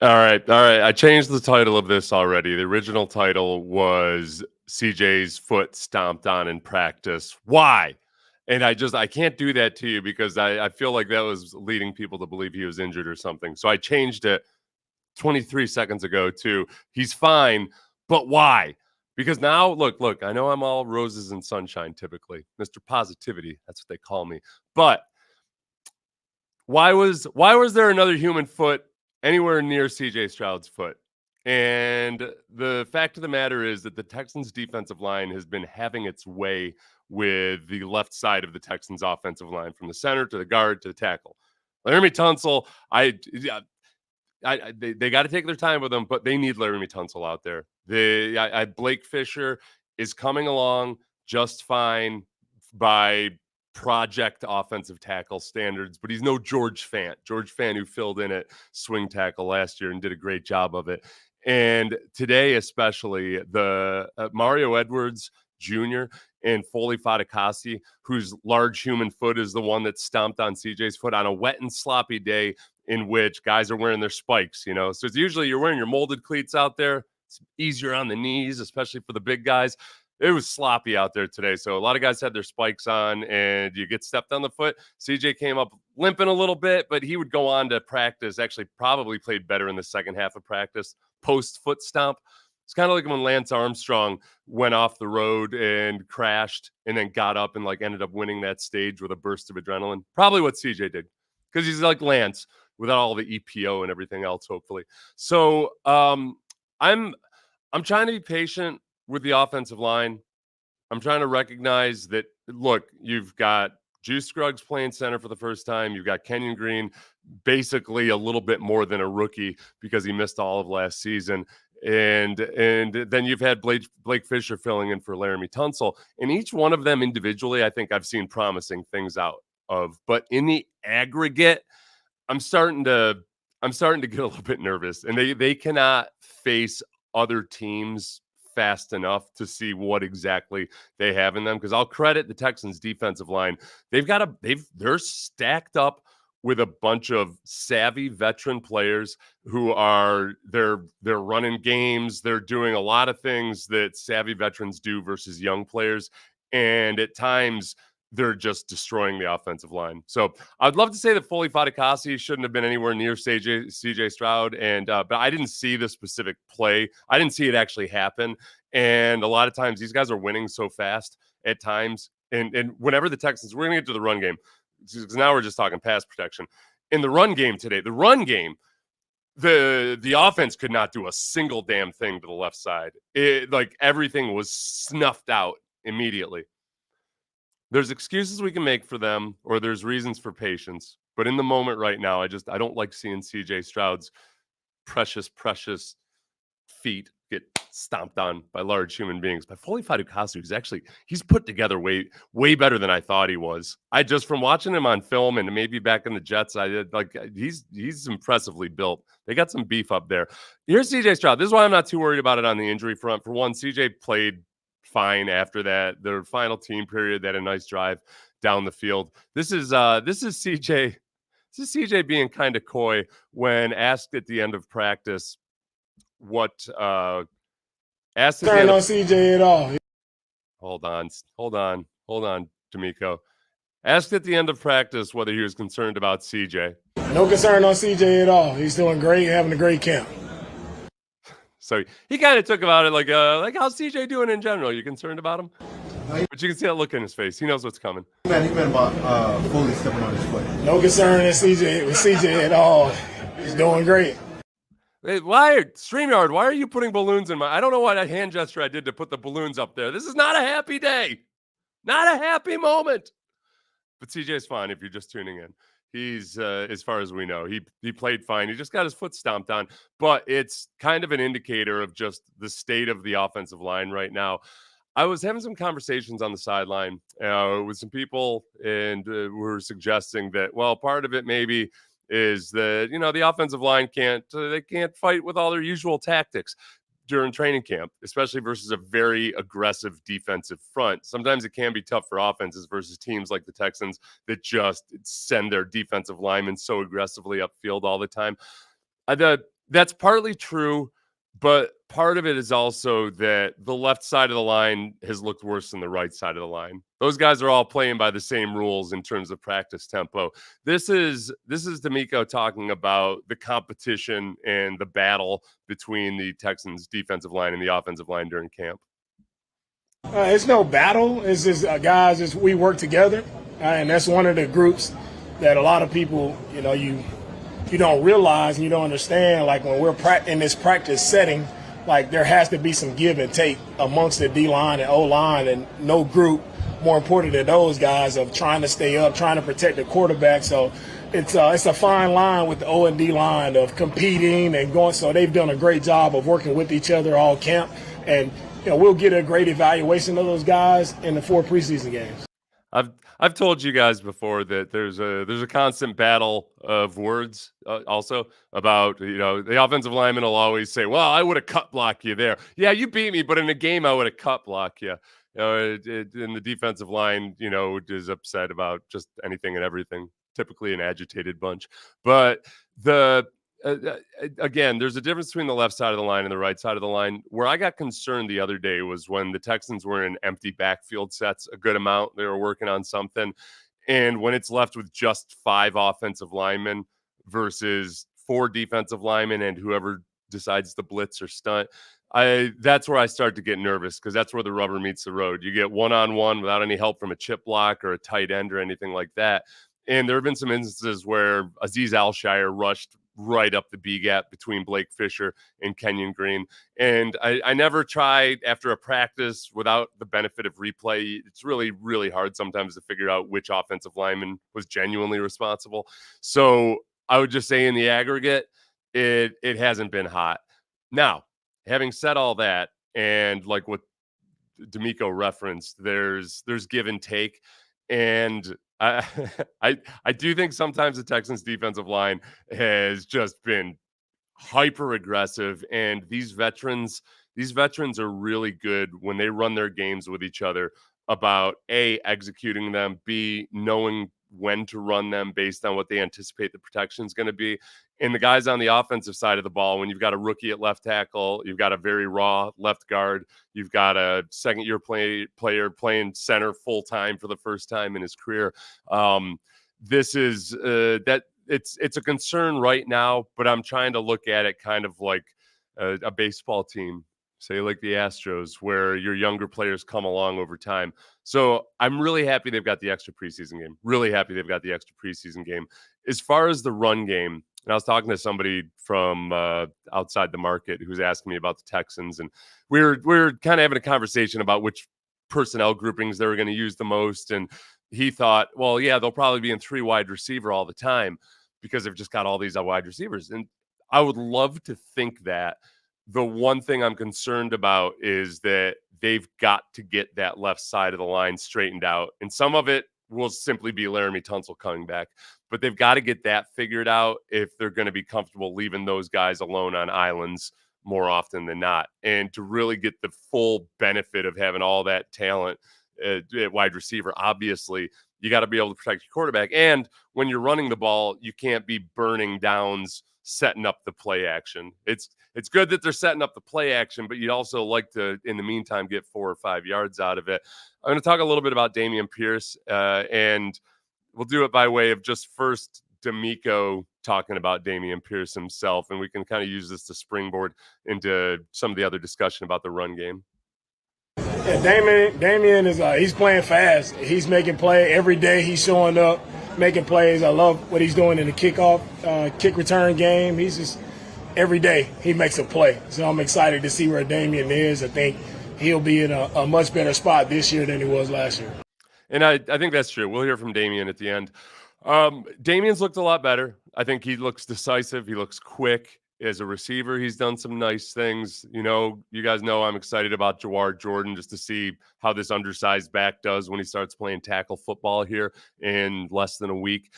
All right. All right. I changed the title of this already. The original title was CJ's foot stomped on in practice. Why? And I can't do that to you because I feel like that was leading people to believe he was injured or something. So I changed it 23 seconds ago to he's fine, but why? Because now, look, I know I'm all roses and sunshine typically. Mr. Positivity, that's what they call me. But why was there another human foot anywhere near CJ Stroud's foot? And the fact of the matter is that the Texans defensive line has been having its way with the left side of the Texans offensive line from the center to the guard to the tackle. Laramie Tunsil, they got to take their time with him, but they need Laramie Tunsil out there. Blake Fisher is coming along just fine by project offensive tackle standards, but he's no George Fant. George Fant, who filled in at swing tackle last year and did a great job of it. And today, especially, the Mario Edwards Jr. and Foley Fatukasi, whose large human foot is the one that stomped on CJ's foot on a wet and sloppy day in which guys are wearing their spikes, you know. So it's usually you're wearing your molded cleats out there. It's easier on the knees, especially for the big guys. It was sloppy out there today. So a lot of guys had their spikes on and you get stepped on the foot. CJ came up limping a little bit, but he would go on to practice, actually probably played better in the second half of practice, post foot stomp. It's kind of like when Lance Armstrong went off the road and crashed and then got up and like ended up winning that stage with a burst of adrenaline. Probably what CJ did because he's like Lance without all the EPO and everything else, hopefully. So I'm trying to be patient with the offensive line. I'm trying to recognize that, look, you've got Juice Scruggs playing center for the first time. You've got Kenyon Green, basically a little bit more than a rookie because he missed all of last season. And then you've had Blake Fisher filling in for Laramie Tunsil. And each one of them individually, I think I've seen promising things out of. But in the aggregate, I'm starting to get a little bit nervous. And they cannot face other teams fast enough to see what exactly they have in them. Because I'll credit the Texans defensive line. They're stacked up with a bunch of savvy veteran players who are they're running games. They're doing a lot of things that savvy veterans do versus young players. And at times they're just destroying the offensive line. So I'd love to say that Foley Fatukasi shouldn't have been anywhere near CJ Stroud. And but I didn't see the specific play. I didn't see it actually happen. And a lot of times these guys are winning so fast at times. And whenever the Texans, we're going to get to the run game, because now we're just talking pass protection. In the run game today, the offense could not do a single damn thing to the left side. Like everything was snuffed out immediately. There's excuses we can make for them, or there's reasons for patience. But in the moment right now, I don't like seeing CJ Stroud's precious feet get stomped on by large human beings. But Foley Fatukasi he's put together way better than I thought he was. I just, from watching him on film and maybe back in the Jets, he's impressively built. They got some beef up there. Here's CJ Stroud. This is why I'm not too worried about it on the injury front. For one, CJ played fine after that. Their final team period, they had a nice drive down the field. This is CJ. This is CJ being kind of coy when asked at the end of practice what asked at the end on CJ at all. Hold on, D'Amico. Asked at the end of practice whether he was concerned about CJ. No concern on CJ at all. He's doing great, having a great camp. So he kind of took about it like how's CJ doing in general? You concerned about him? But you can see that look in his face. He knows what's coming. He meant about fully stepping on his foot. No concern with CJ at all. He's doing great. StreamYard, why are you putting balloons in my... I don't know what hand gesture I did to put the balloons up there. This is not a happy day. Not a happy moment. But CJ's fine if you're just tuning in. He's, as far as we know, he played fine. He just got his foot stomped on. But it's kind of an indicator of just the state of the offensive line right now. I was having some conversations on the sideline with some people, and were suggesting that, well, part of it maybe is that, the offensive line can't fight with all their usual tactics during training camp, especially versus a very aggressive defensive front. Sometimes it can be tough for offenses versus teams like the Texans that just send their defensive linemen so aggressively upfield all the time. That's partly true, but part of it is also that the left side of the line has looked worse than the right side of the line. Those guys are all playing by the same rules in terms of practice tempo. This is D'Amico talking about the competition and the battle between the Texans defensive line and the offensive line during camp. It's no battle. It's just guys. We work together, and that's one of the groups that a lot of people, you don't realize and you don't understand. Like when we're in this practice setting, like there has to be some give and take amongst the D line and O line, and no group more important than those guys of trying to stay up, trying to protect the quarterback. So it's a fine line with the O and D line of competing and going. So they've done a great job of working with each other all camp, and we'll get a great evaluation of those guys in the 4 preseason games. I've told you guys before that there's a constant battle of words also about the offensive lineman will always say, well, I would have cut blocked you there. Yeah, you beat me, but in a game I would have cut blocked you. And the defensive line is upset about just anything and everything, typically an agitated bunch. But again, there's a difference between the left side of the line and the right side of the line. Where I got concerned the other day was when the Texans were in empty backfield sets a good amount. They were working on something. And when it's left with just 5 offensive linemen versus 4 defensive linemen and whoever decides to blitz or stunt, that's where I start to get nervous, because that's where the rubber meets the road. You get one-on-one without any help from a chip block or a tight end or anything like that. And there have been some instances where Azeez Alshire rushed right up the B gap between Blake Fisher and Kenyon Green. And I never try after a practice without the benefit of replay. It's really, really hard sometimes to figure out which offensive lineman was genuinely responsible. So I would just say in the aggregate, it hasn't been hot. Now, having said all that, and like what D'Amico referenced, there's give and take. And I I do think sometimes the Texans defensive line has just been hyper aggressive, and these veterans are really good when they run their games with each other about A, executing them, B, knowing when to run them based on what they anticipate the protection is going to be. And the guys on the offensive side of the ball, when you've got a rookie at left tackle, you've got a very raw left guard, you've got a second-year player playing center full-time for the first time in his career. This is that it's a concern right now, but I'm trying to look at it kind of like a baseball team, say like the Astros, where your younger players come along over time. So I'm really happy they've got the extra preseason game. Really happy they've got the extra preseason game. As far as the run game, and I was talking to somebody from outside the market who's asking me about the Texans, and we were kind of having a conversation about which personnel groupings they were going to use the most. And he thought, well, yeah, they'll probably be in 3 wide receiver all the time because they've just got all these wide receivers. And I would love to think that. The one thing I'm concerned about is that they've got to get that left side of the line straightened out. And some of it will simply be Laramie Tunsil coming back. But they've got to get that figured out if they're going to be comfortable leaving those guys alone on islands more often than not. And to really get the full benefit of having all that talent at wide receiver, obviously, you got to be able to protect your quarterback. And when you're running the ball, you can't be burning downs setting up the play action. It's good that they're setting up the play action, but you'd also like to, in the meantime, get 4 or 5 yards out of it. I'm going to talk a little bit about Dameon Pierce, and we'll do it by way of just first D'Amico talking about Dameon Pierce himself, and we can kind of use this to springboard into some of the other discussion about the run game. Yeah, Dameon is he's playing fast. He's making play every day. He's showing up, making plays. I love what he's doing in the kick return game. He's just every day he makes a play. So I'm excited to see where Dameon is. I think he'll be in a much better spot this year than he was last year. And I think that's true. We'll hear from Dameon at the end. Damien's looked a lot better. I think he looks decisive. He looks quick. As a receiver, he's done some nice things. You guys know I'm excited about Jawar Jordan just to see how this undersized back does when he starts playing tackle football here in less than a week.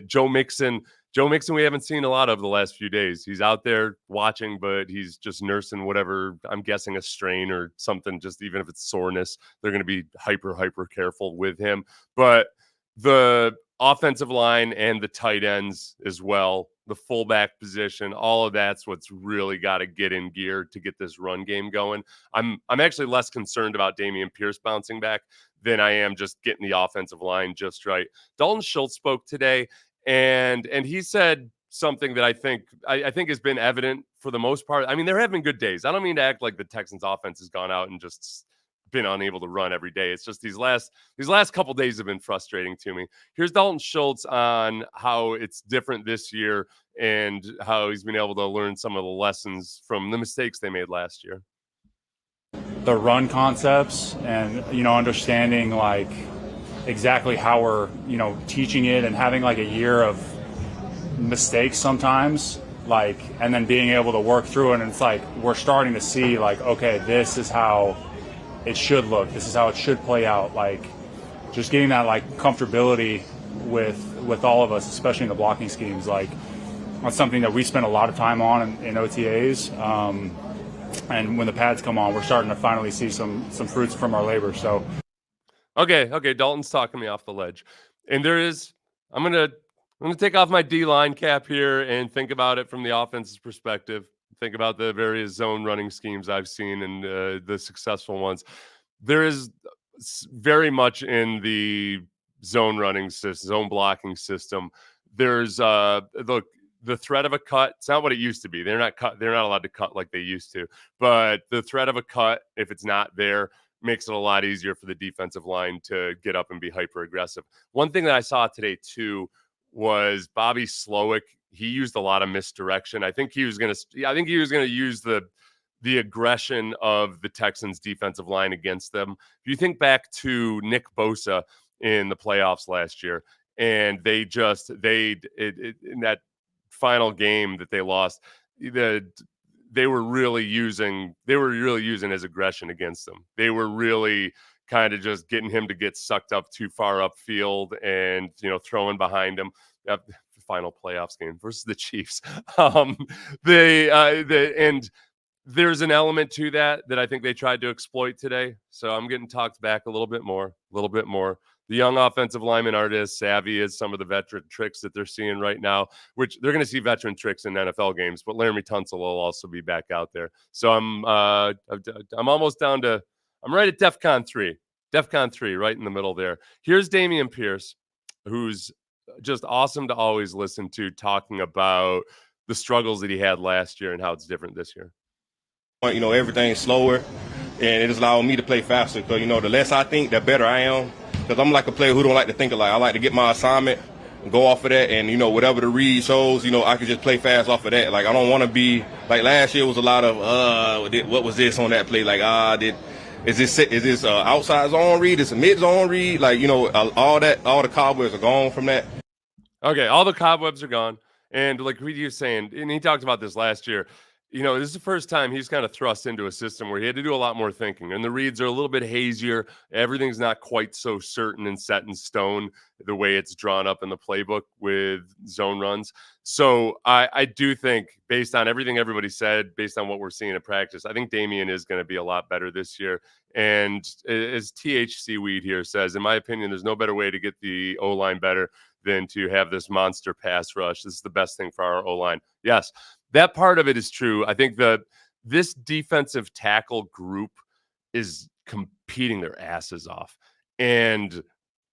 Joe Mixon, we haven't seen a lot of the last few days. He's out there watching, but he's just nursing whatever, I'm guessing a strain or something, just even if it's soreness. They're going to be hyper careful with him. But the offensive line and the tight ends as well the fullback position, all of that's what's really got to get in gear to get this run game going. I'm actually less concerned about Dameon Pierce bouncing back than I am just getting the offensive line just right. Dalton Schultz spoke today, and he said something that I think has been evident for the most part. I mean, there have been good days. I don't mean to act like the Texans offense has gone out and just been unable to run every day. It's just these last couple days have been frustrating to me. Here's Dalton Schultz on how it's different this year and how he's been able to learn some of the lessons from the mistakes they made last year. The run concepts and, understanding like exactly how we're, teaching it and having like a year of mistakes sometimes, like, and then being able to work through it. And it's like, we're starting to see like, okay, this is how it should look. This is how it should play out. Like, just getting that like comfortability with all of us, especially in the blocking schemes. Like, that's something that we spend a lot of time on in OTAs. And when the pads come on, we're starting to finally see some fruits from our labor. So, okay, Dalton's talking me off the ledge, and I'm gonna take off my D-line cap here and think about it from the offense's perspective. Think about the various zone running schemes I've seen and the successful ones. There is very much in the zone running system, zone blocking system. There's the threat of a cut. It's not what it used to be. They're not allowed to cut like they used to. But the threat of a cut, if it's not there, makes it a lot easier for the defensive line to get up and be hyper aggressive. One thing that I saw today too was Bobby Slowick. He used a lot of misdirection. I think he was going to use the aggression of the Texans defensive line against them. If you think back to Nick Bosa in the playoffs last year, and in that final game that they lost, they were really using his aggression against them. They were really kind of just getting him to get sucked up too far upfield and throwing behind him. Final playoffs game versus the Chiefs. And there's an element to that I think they tried to exploit today. So I'm getting talked back a little bit more. The young offensive linemen aren't as savvy as some of the veteran tricks that they're seeing right now, which they're going to see veteran tricks in NFL games, but Laramie Tunsil will also be back out there. So I'm almost down to, I'm right at DEFCON 3, right in the middle there. Here's Dameon Pierce, who's just awesome to always listen to, talking about the struggles that he had last year and how it's different this year. Everything's slower, and it has allowed me to play faster. So, the less I think, the better I am. Because I'm like a player who don't like to think alike. I like to get my assignment and go off of that, and, whatever the read shows, I can just play fast off of that. Like, I don't want to be, like last year was a lot of, what was this on that play? Like, is this outside zone read? Is it mid zone read? Like, all the cobwebs are gone from that. Okay, all the cobwebs are gone. And like Reed was saying, and he talked about this last year, this is the first time he's kind of thrust into a system where he had to do a lot more thinking. And the reads are a little bit hazier. Everything's not quite so certain and set in stone the way it's drawn up in the playbook with zone runs. So I do think, based on everything everybody said, based on what we're seeing in practice, I think Dameon is going to be a lot better this year. And as THC Weed here says, in my opinion, there's no better way to get the O-line better than to have this monster pass rush. This is the best thing for our O-line. Yes, that part of it is true. I think this defensive tackle group is competing their asses off. And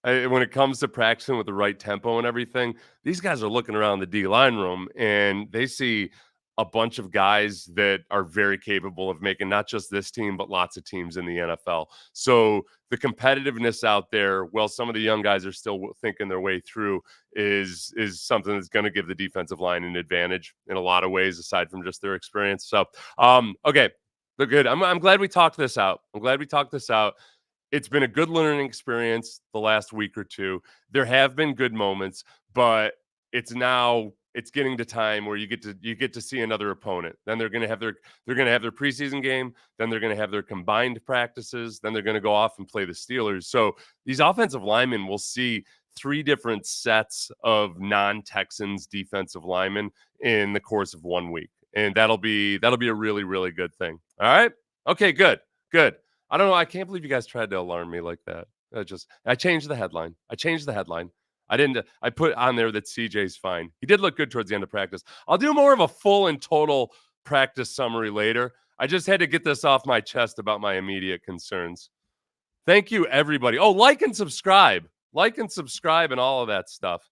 when it comes to practicing with the right tempo and everything, these guys are looking around the D-line room and they see a bunch of guys that are very capable of making not just this team, but lots of teams in the NFL. So the competitiveness out there, while some of the young guys are still thinking their way through, is something that's going to give the defensive line an advantage in a lot of ways, aside from just their experience. So, okay, they're good. I'm glad we talked this out. It's been a good learning experience the last week or two. There have been good moments, but it's getting to time where you get to see another opponent. Then they're going to have their preseason game. Then they're going to have their combined practices. Then they're going to go off and play the Steelers. So these offensive linemen will see 3 different sets of non-Texans defensive linemen in the course of 1 week, and that'll be a really, really good thing. All right. Okay. Good. I don't know. I can't believe you guys tried to alarm me like that. I changed the headline. I put on there that CJ's fine. He did look good towards the end of practice. I'll do more of a full and total practice summary later. I just had to get this off my chest about my immediate concerns. Thank you, everybody. Oh, like and subscribe and all of that stuff.